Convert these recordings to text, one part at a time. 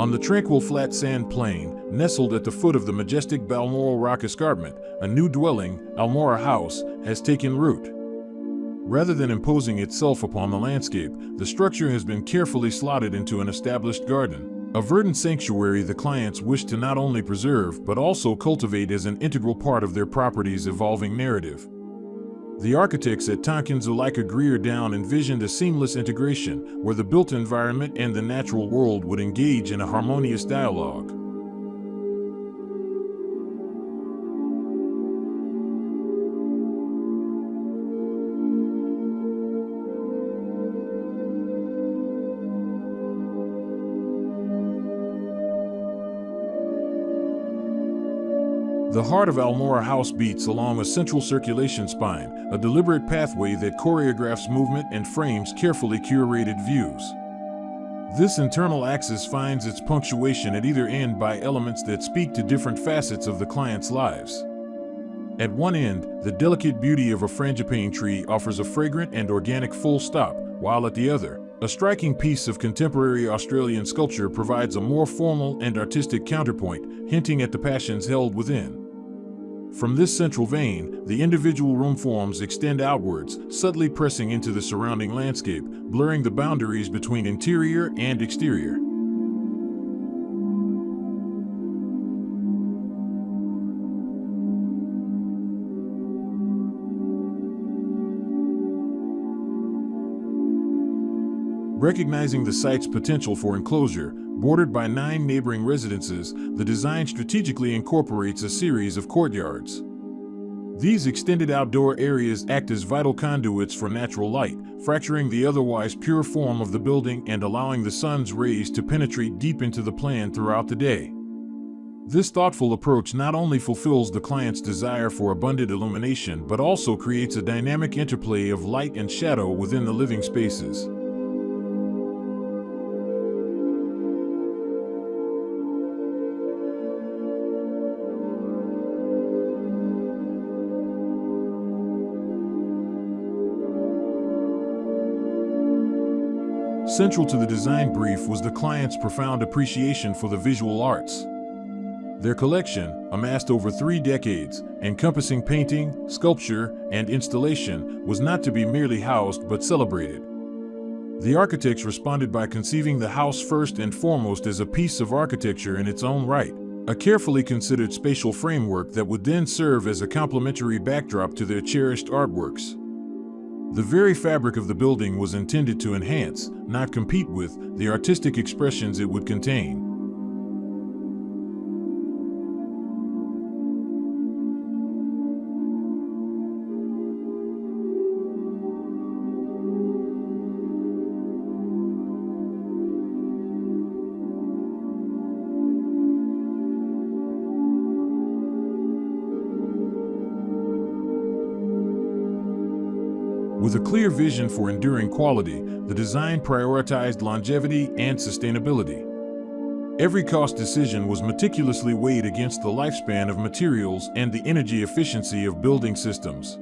On the tranquil flat sand plain, nestled at the foot of the majestic Balmoral rock escarpment, a new dwelling, Almora House, has taken root. Rather than imposing itself upon the landscape, the structure has been carefully slotted into an established garden, a verdant sanctuary the clients wish to not only preserve but also cultivate as an integral part of their property's evolving narrative. The architects at Tonkin Zulaikha Greer Down envisioned a seamless integration where the built environment and the natural world would engage in a harmonious dialogue. The heart of Almora House beats along a central circulation spine, a deliberate pathway that choreographs movement and frames carefully curated views. This internal axis finds its punctuation at either end by elements that speak to different facets of the client's lives. At one end, the delicate beauty of a frangipane tree offers a fragrant and organic full stop, while at the other, a striking piece of contemporary Australian sculpture provides a more formal and artistic counterpoint, hinting at the passions held within. From this central vein, the individual room forms extend outwards, subtly pressing into the surrounding landscape, blurring the boundaries between interior and exterior. Recognizing the site's potential for enclosure, bordered by 9 neighboring residences, the design strategically incorporates a series of courtyards. These extended outdoor areas act as vital conduits for natural light, fracturing the otherwise pure form of the building and allowing the sun's rays to penetrate deep into the plan throughout the day. This thoughtful approach not only fulfills the client's desire for abundant illumination but also creates a dynamic interplay of light and shadow within the living spaces. Central to the design brief was the client's profound appreciation for the visual arts. Their collection, amassed over 3 decades, encompassing painting, sculpture, and installation, was not to be merely housed but celebrated. The architects responded by conceiving the house first and foremost as a piece of architecture in its own right, a carefully considered spatial framework that would then serve as a complementary backdrop to their cherished artworks. The very fabric of the building was intended to enhance, not compete with, the artistic expressions it would contain. With a clear vision for enduring quality, the design prioritized longevity and sustainability. Every cost decision was meticulously weighed against the lifespan of materials and the energy efficiency of building systems.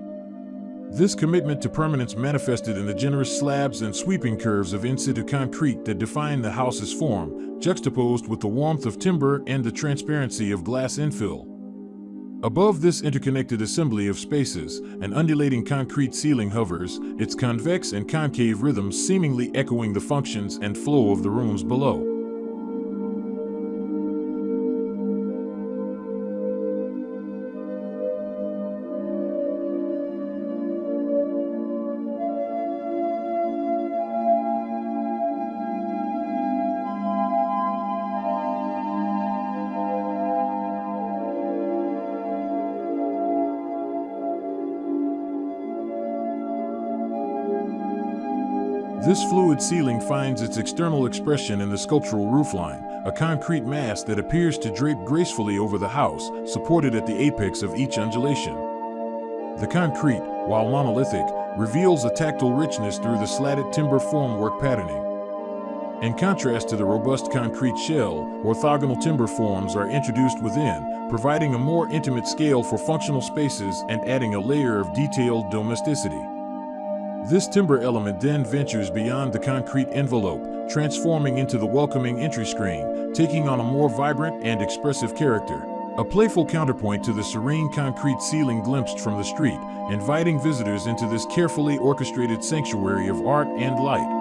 This commitment to permanence manifested in the generous slabs and sweeping curves of in-situ concrete that define the house's form, juxtaposed with the warmth of timber and the transparency of glass infill. Above this interconnected assembly of spaces, an undulating concrete ceiling hovers, its convex and concave rhythms seemingly echoing the functions and flow of the rooms below. This fluid ceiling finds its external expression in the sculptural roofline, a concrete mass that appears to drape gracefully over the house, supported at the apex of each undulation. The concrete, while monolithic, reveals a tactile richness through the slatted timber formwork patterning. In contrast to the robust concrete shell, orthogonal timber forms are introduced within, providing a more intimate scale for functional spaces and adding a layer of detailed domesticity. This timber element then ventures beyond the concrete envelope, transforming into the welcoming entry screen, taking on a more vibrant and expressive character. A playful counterpoint to the serene concrete ceiling glimpsed from the street, inviting visitors into this carefully orchestrated sanctuary of art and light.